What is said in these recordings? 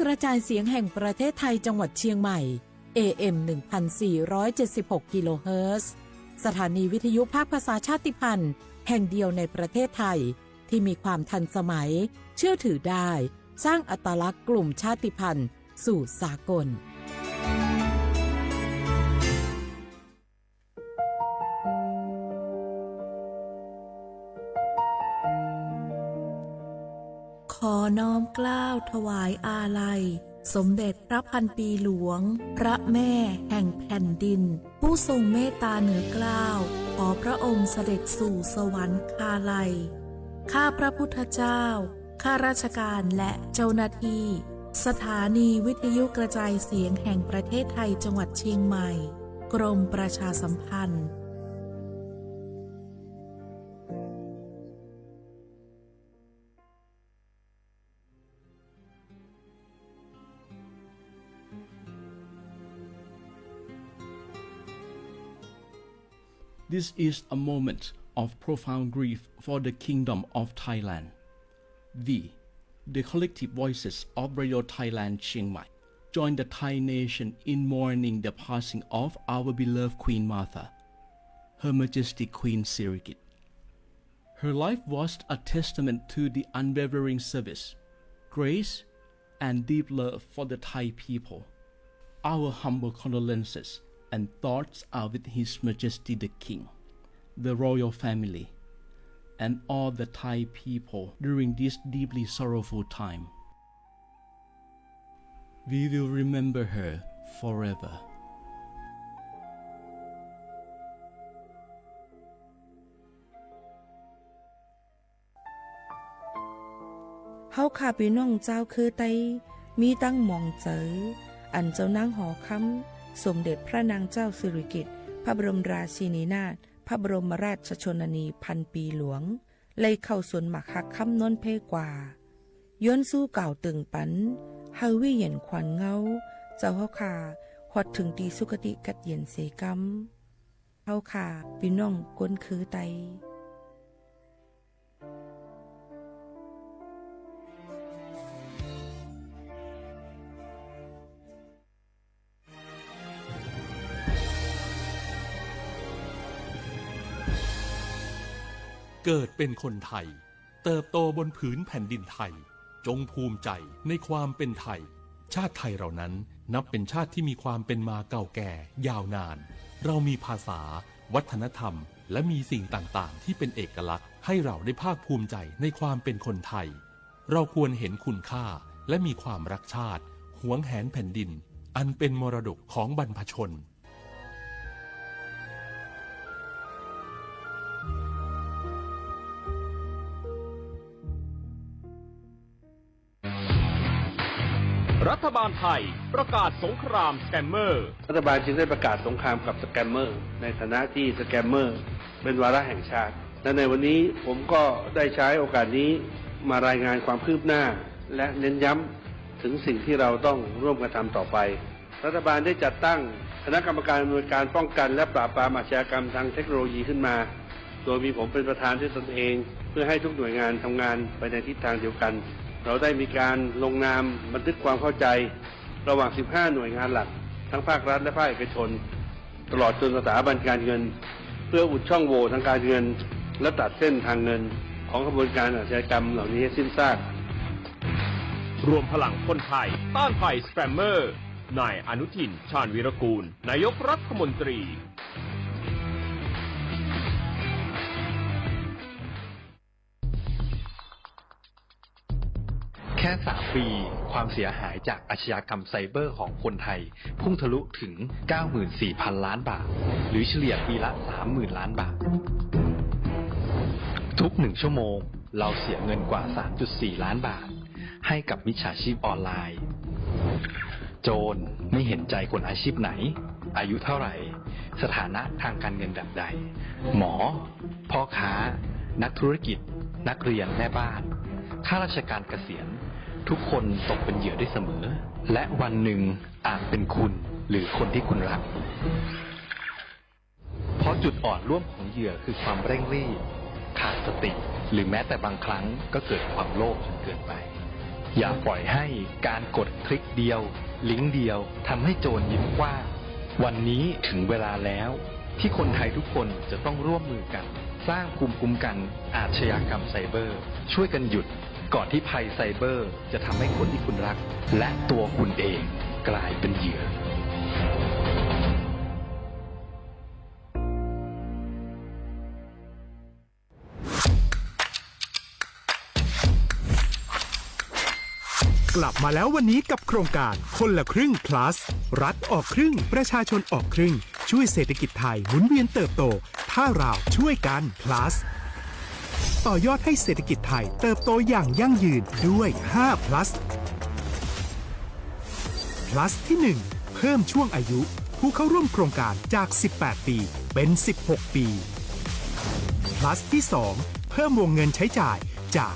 กระจายเสียงแห่งประเทศไทยจังหวัดเชียงใหม่ AM 1476 กิโลเฮิรตซ์สถานีวิทยุภาคภาษาชาติพันธุ์แห่งเดียวในประเทศไทยที่มีความทันสมัยเชื่อถือได้สร้างอัตลักษณ์กลุ่มชาติพันธุ์สู่สากลขอน้อมเกล้าถวายอาลัยสมเด็จพระพันปีหลวงพระแม่แห่งแผ่นดินผู้ทรงเมตตาเหนือเกล้าขอพระองค์เสด็จสู่สวรรคาลัยข้าพระพุทธเจ้าข้าราชการและเจ้าหน้าที่สถานีวิทยุกระจายเสียงแห่งประเทศไทยจังหวัดเชียงใหม่กรมประชาสัมพันธ์This is a moment of profound grief for the Kingdom of Thailand. The collective voices of Radio Thailand Chiang Mai join the Thai nation in mourning the passing of our beloved Queen Martha, Her Majesty Queen Sirikit. Her life was a testament to the unwavering service, grace, and deep love for the Thai people. Our humble condolences and thoughts are with His Majesty the King, the royal family, and all the Thai people during this deeply sorrowful time. We will remember her forever. เฮาข้าพี่น้องเจ้าคือไตมีตั้งหม่องเจออันเจ้านางหอคำสมเด็จพระนางเจ้าสิริกิติ์พระบรมราชินีนาถพระบรมราชชนนีพันปีหลวงเลยเข้าสวนหมักหักคำนนเพกว่าย้อนสู้เก่าตึงปันเฮาวิเย็นขวัญเงาเจ้าเฮาขาฮอดถึงตีสุคติกัดเย็นเสกำเฮาขาพี่น้องก้นคือไตเกิดเป็นคนไทยเติบโตบนผืนแผ่นดินไทยจงภูมิใจในความเป็นไทยชาติไทยเรานั้นนับเป็นชาติที่มีความเป็นมาเก่าแก่ยาวนานเรามีภาษาวัฒนธรรมและมีสิ่งต่างๆที่เป็นเอกลักษณ์ให้เราได้ภาคภูมิใจในความเป็นคนไทยเราควรเห็นคุณค่าและมีความรักชาติหวงแหนแผ่นดินอันเป็นมรดกของบรรพชนรัฐบาลไทยประกาศสงครามสแกมเมอร์รัฐบาลจึงได้ประกาศสงครามกับสแกมเมอร์ในฐานะที่สแกมเมอร์เป็นวาระแห่งชาติและในวันนี้ผมก็ได้ใช้โอกาสนี้มารายงานความคืบหน้าและเน้นย้ำถึงสิ่งที่เราต้องร่วมกันทำต่อไปรัฐบาลได้จัดตั้งคณะกรรมการอำนวยการป้องกันและปราบปรามอาชญากรรมทางเทคโนโลยีขึ้นมาโดยมีผมเป็นประธานด้วยตนเองเพื่อให้ทุกหน่วยงานทำงานไปในทิศทางเดียวกันเราได้มีการลงนามบันทึกความเข้าใจระหว่าง 15 หน่วยงานหลักทั้งภาครัฐและภาคเอกชนตลอดจนสถาบันการเงินเพื่ออุดช่องโหว่ทางการเงินและตัดเส้นทางเงินของกระบวนการอาชญากรรมเหล่านี้ให้สิ้นซากรวมพลังคนไทยต้านภัยสแกมเมอร์นายอนุทินชาญวีรกูลนายกรัฐมนตรีแค่3 ปีความเสียหายจากอาชญากรรมไซเบอร์ของคนไทยพุ่งทะลุถึง 94,000 ล้านบาทหรือเฉลี่ยปีละ 30,000 ล้านบาททุก1 ชั่วโมงเราเสียเงินกว่า 3.4 ล้านบาทให้กับมิจฉาชีพออนไลน์โจรไม่เห็นใจคนอาชีพไหนอายุเท่าไหร่สถานะทางการเงินแบบใดหมอพ่อค้านักธุรกิจนักเรียนแม่บ้านข้าราชการเกษียณทุกคนตกเป็นเหยื่อได้เสมอและวันหนึ่งอาจเป็นคุณหรือคนที่คุณรักเพราะจุดอ่อนร่วมของเหยื่อคือความเร่งรีบขาดสติหรือแม้แต่บางครั้งก็เกิดความโลภจนเกินไป อย่าปล่อยให้การกดคลิกเดียวลิงก์เดียวทำให้โจรยิ้มกว้างวันนี้ถึงเวลาแล้วที่คนไทยทุกคนจะต้องร่วมมือกันสร้างภูมิคุ้มกันอาชญากรรมไซเบอร์ช่วยกันหยุดก่อนที่ภัยไซเบอร์จะทำให้คนที่คุณรักและตัวคุณเองกลายเป็นเหยื่อ กลับมาแล้ววันนี้กับโครงการคนละครึ่ง plus รัฐออกครึ่งประชาชนออกครึ่งช่วยเศรษฐกิจไทยหมุนเวียนเติบโตถ้าเราช่วยกัน plus ต่อยอดให้เศรษฐกิจไทยเติบโตอย่างยั่งยืนด้วย5 plus plus ที่ 1 เพิ่มช่วงอายุผู้เข้าร่วมโครงการจาก18ปีเป็น16ปีplus ที่ 2 เพิ่มวงเงินใช้จ่ายจาก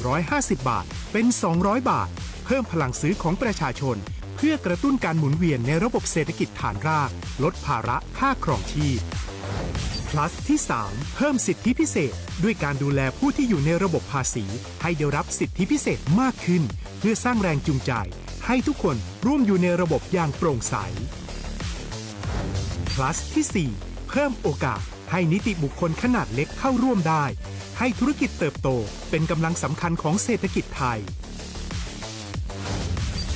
150 บาทเป็น200 บาทเพิ่มพลังซื้อของประชาชนเพื่อกระตุ้นการหมุนเวียนในระบบเศรษฐกิจฐานรากลดภาระค่าครองชีพ plus ที่ 3 เพิ่มสิทธิพิเศษด้วยการดูแลผู้ที่อยู่ในระบบภาษีให้ได้รับสิทธิพิเศษมากขึ้นเพื่อสร้างแรงจูงใจให้ทุกคนร่วมอยู่ในระบบอย่างโปร่งใส plus ที่ 4 เพิ่มโอกาสให้นิติบุคคลขนาดเล็กเข้าร่วมได้ให้ธุรกิจเติบโตเป็นกำลังสำคัญของเศรษฐกิจไทย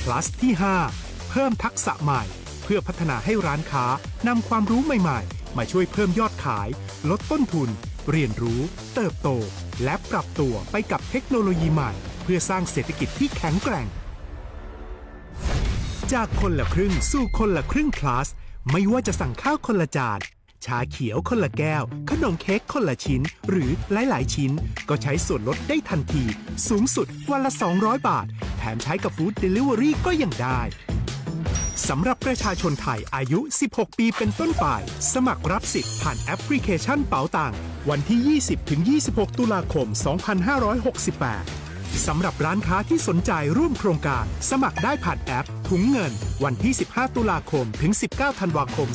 plus ที่ 5 เพิ่มทักษะใหม่เพื่อพัฒนาให้ร้านค้านำความรู้ใหม่ๆมาช่วยเพิ่มยอดขายลดต้นทุนเรียนรู้เติบโตและปรับตัวไปกับเทคโนโลยีใหม่เพื่อสร้างเศรษฐกิจที่แข็งแกร่งจากคนละครึ่งสู่คนละครึ่ง plus ไม่ว่าจะสั่งข้าวคนละจานชาเขียวคนละแก้วขนมเค้กคนละชิ้นหรือหลายๆชิ้นก็ใช้ส่วนลดได้ทันทีสูงสุดวันละ200 บาทแถมใช้กับฟู้ดเดลิเวอรี่ก็ยังได้สำหรับประชาชนไทยอายุ16ปีเป็นต้นไปสมัครรับสิทธิ์ผ่านแอปพลิเคชันเป๋าตังวันที่ 20-26 ตุลาคม 2568 สำหรับร้านค้าที่สนใจร่วมโครงการสมัครได้ผ่านแอปถุงเงินวันที่ 15 ตุลาคมถึง 19 ธันวาคม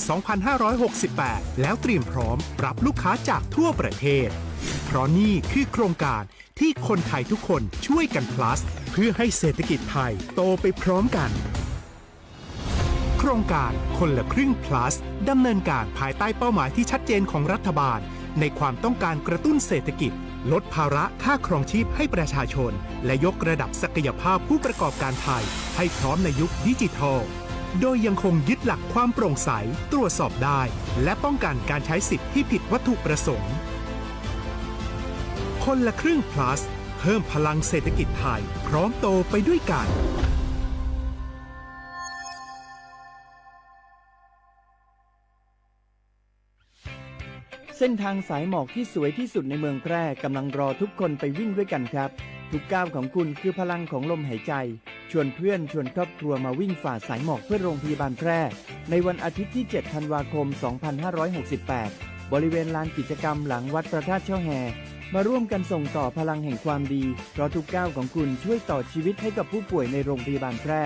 2568 แล้วเตรียมพร้อมรับลูกค้าจากทั่วประเทศเพราะนี่คือโครงการที่คนไทยทุกคนช่วยกัน plus เพื่อให้เศรษฐกิจไทยโตไปพร้อมกันโครงการคนละครึ่ง plus ดำเนินการภายใต้เป้าหมายที่ชัดเจนของรัฐบาลในความต้องการกระตุ้นเศรษฐกิจลดภาระค่าครองชีพให้ประชาชนและยกระดับศักยภาพผู้ประกอบการไทยให้พร้อมในยุคดิจิทัลโดยยังคงยึดหลักความโปร่งใสตรวจสอบได้และป้องกันการใช้สิทธิ์ที่ผิดวัตถุประสงค์คนละครึ่ง plus เพิ่มพลังเศรษฐกิจไทยพร้อมโตไปด้วยกันเส้นทางสายหมอกที่สวยที่สุดในเมืองแพร่กำลังรอทุกคนไปวิ่งด้วยกันครับทุกก้าวของคุณคือพลังของลมหายใจชวนเพื่อนชวนครอบครัวมาวิ่งฝ่าสายหมอกเพื่อโรงพยาบาลแพร่ในวันอาทิตย์ที่ 7 ธันวาคม 2568 บริเวณลานกิจกรรมหลังวัดพระธาตุช่อแฮมาร่วมกันส่งต่อพลังแห่งความดีเพราะทุกก้าวของคุณช่วยต่อชีวิตให้กับผู้ป่วยในโรงพยาบาลแพร่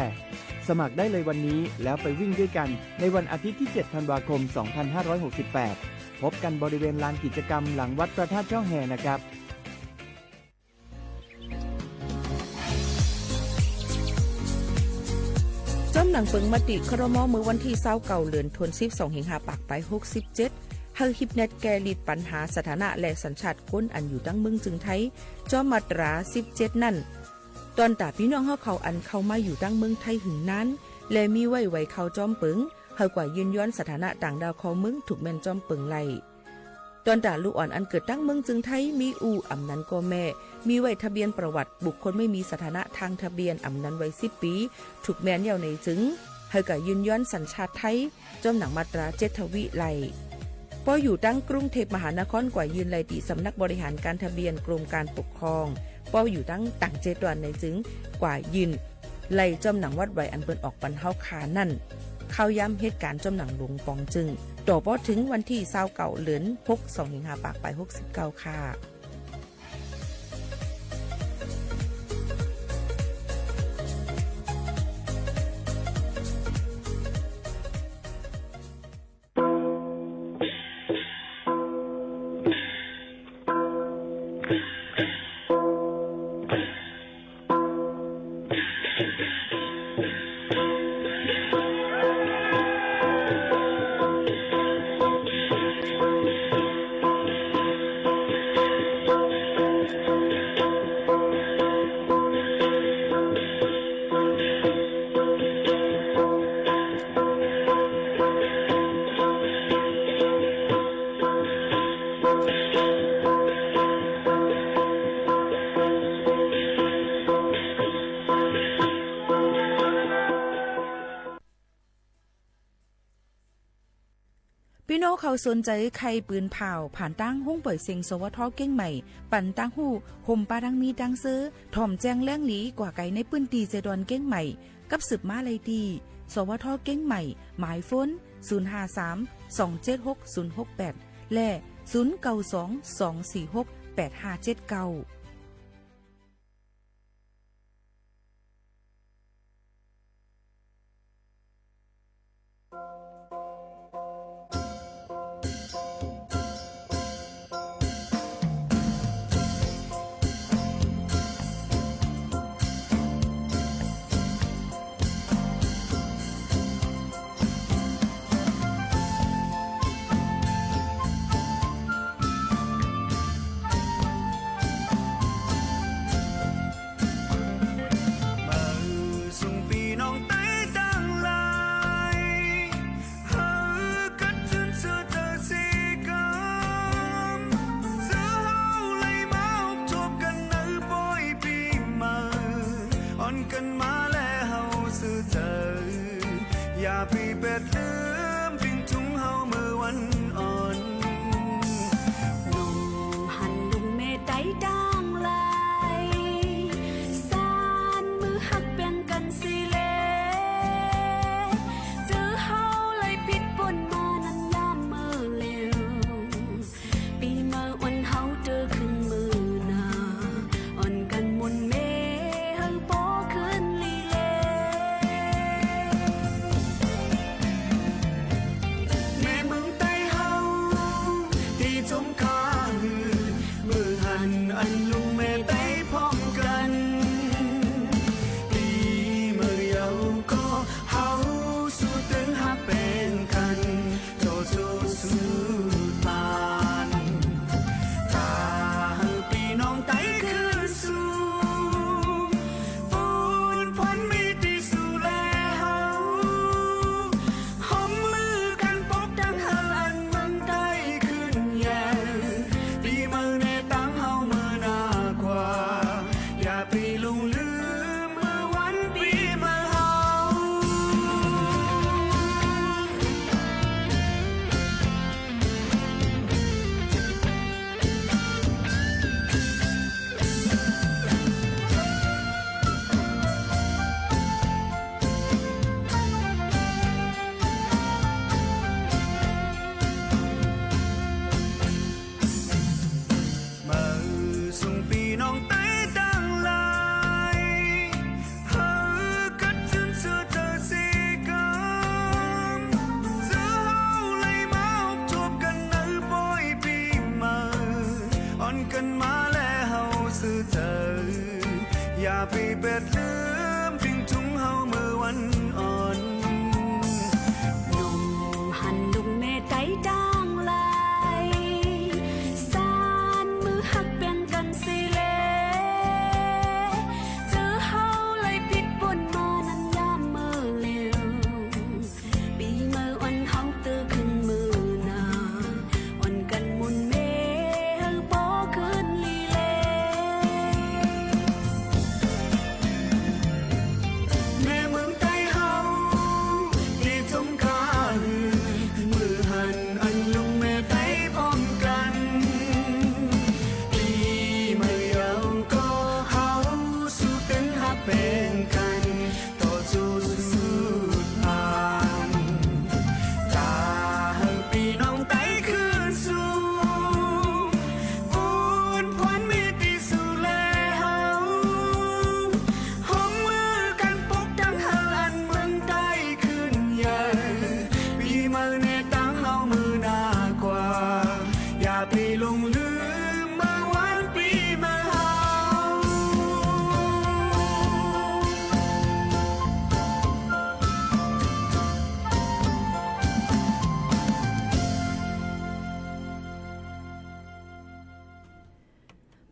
สมัครได้เลยวันนี้แล้วไปวิ่งด้วยกันในวันอาทิตย์ที่ 7 ธันวาคม 2568พบกันบริเวณลานกิจกรรมหลังวัดพระธาตุช่อแฮนะครับจอมหนังเปิงมติครม.มือวันที่29เดือนธันวาคม25ปากไป67เฮาฮิปเน็ตแกลิดปัญหาสถานะและสัญชาติคนอันอยู่ตั้งเมืองจึงไทยจอมมาตรา17นั่นตอนตาพี่น้องเฮาเขาอันเข้ามาอยู่ตั้งเมืองไทยหึงนั้นและมีไว้เข้าจอมเปิงเฮากว่ายืนย้อนสถานะต่างดาวเขาเมืองถูกแม่นจอมเปิงไล่ตอนตาลูกอ่อนอันเกิดตั้งเมืองจึงไทยมีอำนั้นก็แม่มีไว้ทะเบียนประวัติบุคคลไม่มีสถานะทางทะเบียนอำนั้นไว้10ปีถูกแม่นยาวในจึงเฮากว่ายืนย้อนสัญชาติไทยจอมหนังมาตรา7ทวีไล่พออยู่ตั้งกรุงเทพมหานครกว่ายืนไล่ติสำนักบริหารการทะเบียนกรมการปกครองพออยู่ตั้งต่างเจตวันในจึงกว่ายืนไล่จอมหนังวัดไว้อันเปิ้นออกปันเฮาคานั่นเข้าย้ำเหตุการณ์จอมหนังหลวงปองจึงต่อพอถึงวันที่29เดือน6 ปากไป69ค่ะ พี่น้องเขาสนใจใครปืนเผาผ่านตั้งห้องปล่อยเสียงสวทเก้งใหม่ปั่นตั้งหู้ห่มปาดังมีดังซื้อถ่อมแจ้งแล้งหลีกว่าไก่ในปืนตีเจดอนเก้งใหม่กับสืบมาเลยดีสวทเก้งใหม่หมายฟ้น053-276-068และ0922468579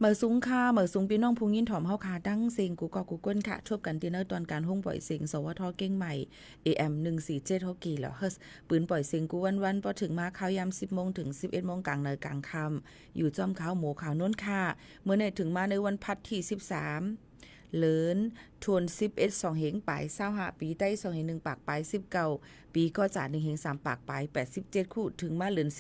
เมื่อสูงค่ะเมื่อสูงพี่น้องผู้ยินถ่อมเฮาค่ะดังเสียงกูกอกูก้นค่ะชบกันที่เนอตอนการห้องปล่อยเสียงสวทเก้งใหม่ AM 147 ฮอกกี้แล้วเฮิร์สปืนปล่อยเสียงกูวันๆพอถึงมาข่าวยาม 10 โมงถึง 11 โมงกลางในกลางค่ำอยู่จอมขาวหมูขาวน้นค่ะเมื่อในถึงมาในวันพัดที่13เลิน ทวน11 2เหงปลาย25ปีใต้2เหง1ปากปลาย19ปีก็จ่า1เหง3ปากปลาย87คู่ถึงมาเหลือน12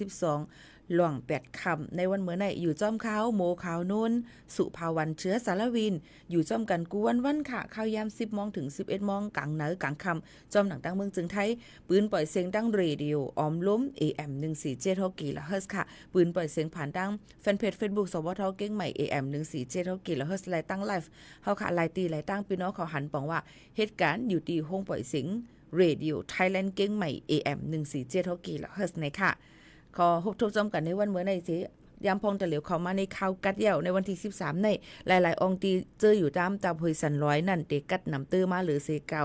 หล่วง8คำในวันเมื่อไหนอยู่จ้อมขาวโมขาวนุ่นสุภาวันเชื้อสารวินอยู่จ้อมกันกวนวันค่ะข้าวยาม10 โมงถึง 11 โมงกลางเหนือกลางคำจอมหนังตั้งเมืองจึงไทยปืนปล่อยเสียงดังเรดิโอออมล้ม AM 147กิโลเฮิรตซ์ค่ะปืนปล่อยเสียงผ่านดังแฟนเพจ Facebook สวทเก้งใหม่ AM 147กิโลเฮิรตซ์ไลน์ตั้งไลฟ์เฮาค่ะไลน์ตีไลน์ตั้งพี่น้องเขาหันปองว่าเหตุการณ์อยู่ที่ห้องปล่อยเสียงเรดิโอไทยแลนด์เก้งใหม่ AM 147กิโลเฮิรตซ์ในค่ะขอพบทบจอมกันในวันเมื่อในสิยามพองตะเหลียวเข้ามาในข่าวกัดเดี่ยวในวันที่13ในหลายๆองค์ตีเจออยู่ตามตาพยสันร้อยนั่นเด็กกัดนำตื้อมาหรือเสเก่า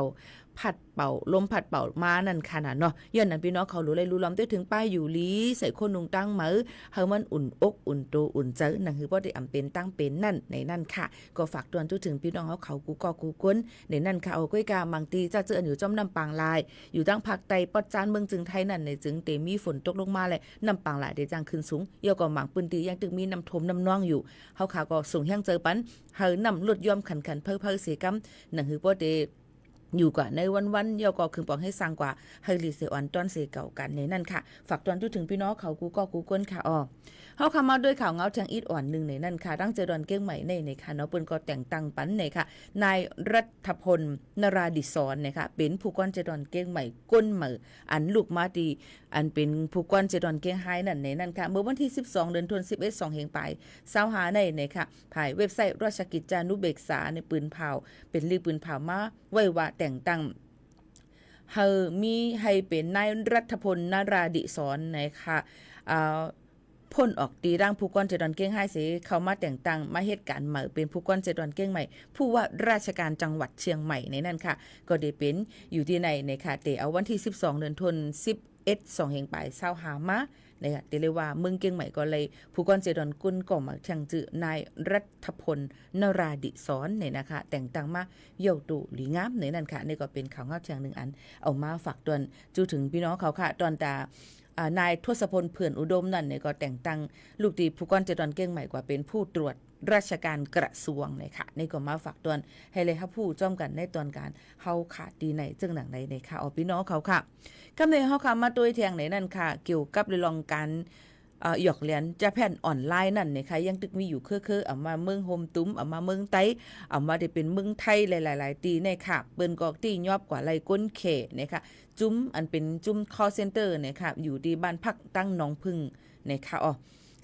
ผัดเป่าลมผัดเป่ามานั่นขนาดเนาะย้อนนั้นพี่น้องเขารู้เลยรู้ล้อมด้วยถึงป้ายอยู่ลีใส่คนนุงตั้งมือเฮามันอุ่นอกอุ่นโตอุ่นเจอนั่นคือบ่ได้อำเป็นตั้งเป็นนั่นในนั่นค่ะก็ฝากตวนทุกถึงพี่น้องเขากูก็กูก้นในนั่นค่ะเอาก้อยกามังตีจะเจออยู่จ้อมน้ำปางลายอยู่ตั้งภาคใต้ปอดจานเมืองจึงไทยนั่นในจึงเตมีฝนตกลงมาเลยน้ำปางลายได้จังขึ้นสูงเยอะกว่าหมางปืนตียังตึกมีน้ำทมน้ำนองอยู่เฮาขาก็สูงแห้งเจอปันเฮานำลดย่อมขันเพ้อเสียกำนั่นคือบ่ได้อยู่กว่าในวันๆยอก็คือปองให้สร้างกว่าให้รีเซออนต้นเสเก่ากันในนั่นค่ะฝากตอนถึงพี่น้องเขากูก็กูก้นค่ะเฮาคำมาด้วยข่าวเงาทางอีดอ่อนนึงในนั่นค่ะตั้งเจดอนเก้งใหม่ในค่ะเนาะเปิ้นก็แต่งตั้งปันในค่ะนายรัฐพลนราดิศรนะคะเป็นผู้ก้อนเจดอนเก้งใหม่ก้นเหมืออันลูกมาดีอันเป็นผู้ก้อนเจดอนเก้งไฮนั่นในนั่นค่ะเมื่อวันที่12เดือนธันวาคม11 2เหงปลาย25ในค่ะภายเว็บไซต์ราชกิจจานุเบกษาในปืนเผาเป็นลือปืนเผามาไว้ว่าแต่งตั้งเฮามีให้เป็นนายรัฐพลนราดิศรนะคะพ้นออกตีร่างผู้ก้อนเจดอนเก้งไฮเสเข้ามาแต่งตั้งมาเหตุการณ์ใหม่เป็นผู้ก้อนเจดอนเก้งใหม่ผู้ว่าราชการจังหวัดเชียงใหม่ในนั่นค่ะก็ได้เป็นอยู่ที่ในค่ะแต่เอาวันที่12เดือนธันวาคม11 2เหงปลาย25มานะคะเรียกว่าเมืองเก้งใหม่ก็เลยผู้ก้อนเจดอนกุลก็มาแข่งจื่อนายรัฐพลนราดิศรเนี่ยนะคะแต่งตั้งมาเยี่ยวตุหลีงามในนั่นค่ะนี่ก็เป็นข่าวเงาเชียงหนึ่งอันเอามาฝากตอนจูถึงพี่น้องเขาค่ะตอนตานายทศพลเผื่อนอุดมนั่นเนี่ยก็แต่งตั้งลูกดีผู้ก้อนเจดอนเก้งใหม่กว่าเป็นผู้ตรวจราชการกระทรวงเลยค่ะนี่ก็มาฝากตอนให้เลยครับผู้จ้อมกันในตอนการเฮาขาดดีในจึงหนังในค่ะเอาพี่น้องเขาค่ะกำเนิดเฮาค่ะมาตัวเทียงในนั่นค่ะเกี่ยวกับเรื่องการหยอกเรียนจะแผ่นออนไลน์นั่นนะคะยังตึกมีอยู่คือเอามาเมืองโฮมตุ้มเอามาเมืองไต้เอามาได้เป็นเมืองไทยหลายๆตีเนี่ยค่ะเปิ้นก็ตียอบกว่าไรก้นเขนะคะจุ้มอันเป็นจุ้ม call center นะคะอยู่ที่บ้านพักตั้งหนองพึ่งนะคะ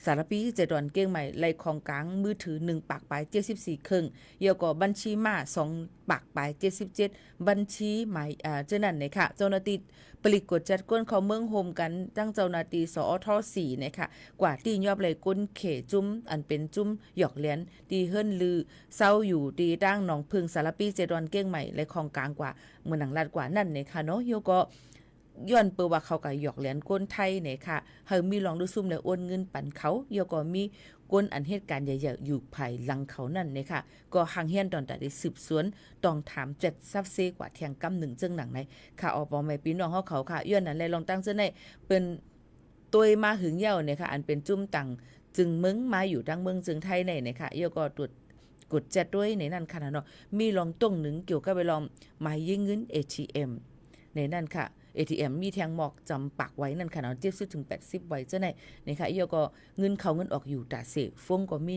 สารปีเจดอนเก้งใหม่ไล่ของกลางมือถือ1ปากปลาย74ครึ่งเยอะกว่าบัญชีมา2ปากปลาย77บัญชีหมายเจ้านั่นนะคะเจ้าหน้าที่ปลิกกดจัดก้นเขาเมืองโฮมกันตั้งเจ้าหน้าที่สอท4นะคะกว่าที่ยอบเลยก้นเขจุ้มอันเป็นจุ้มหยอกเหรียญตีเฮิรนลือเศร้าอยู่ตีตั้งหนองพึ่งสารปีเจดอนเก้งใหม่ไล่ของกลางกว่าเมืองหนังลาดกว่านั่นนะคะเนาะเยอะก็ย้อนเปิดว่าเขาก็หยอกเหรียญก้นไทยเนี่ยค่ะเฮามีลองดูซุ่มแล้วโอนเงินปันเขาเยอะก็มีก้นอันเหตุการณ์ใหญ่ๆอยู่ภายหลังเขานั่นเนี่ยค่ะก็หังเฮียนตอนแต่ได้สืบสวนต้องถาม7ซับเซกว่าเที่ยงกำ1จึงหนังในค่ะออกบ่แม่พี่น้องเขาค่ะย้อนนั้นเลยลองตั้งเจ้าในเป็นตัวมาหึงเหี่ยวเนี่ยค่ะอันเป็นจุ้มตังจึงมึงมาอยู่ดังเมืองจึงไทยในเนี่ยค่ะเยอะก็ตรวจกดจัดด้วยในนั่นค่ะเนาะมีลองต้งหนึ่งเกี่ยวกับไปลองหมายยิงเงิน ATM ในนั่นค่ะATM มีแทงหมอกจำปักไว้นั่นค่ะเนาะ70 ถึง 80ไว้เจ้าไหนนะคะเอียก็เงินเข้าเงินออกอยู่ตาเสฟงก็มี